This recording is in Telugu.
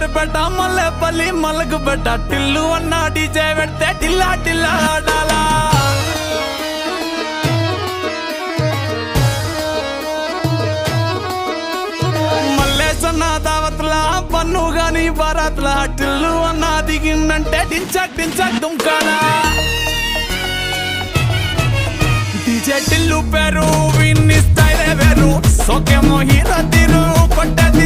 సూలూరుపేట మల్లెపల్లి మలకుపేట టిల్లు అన్న డీజే పెడితే టిల్లా టిల్లా ఆడాలా మల్లేసన్న దావత్ల పన్ను గాని బారాత్ల టిల్లు అన్న దిగిందంటే టించక్ టించక్ దుంకాలా డీజే టిల్లు పేరు విన్ని స్టైలే వేరు సోకేమో హీరో తీరు కొట్టది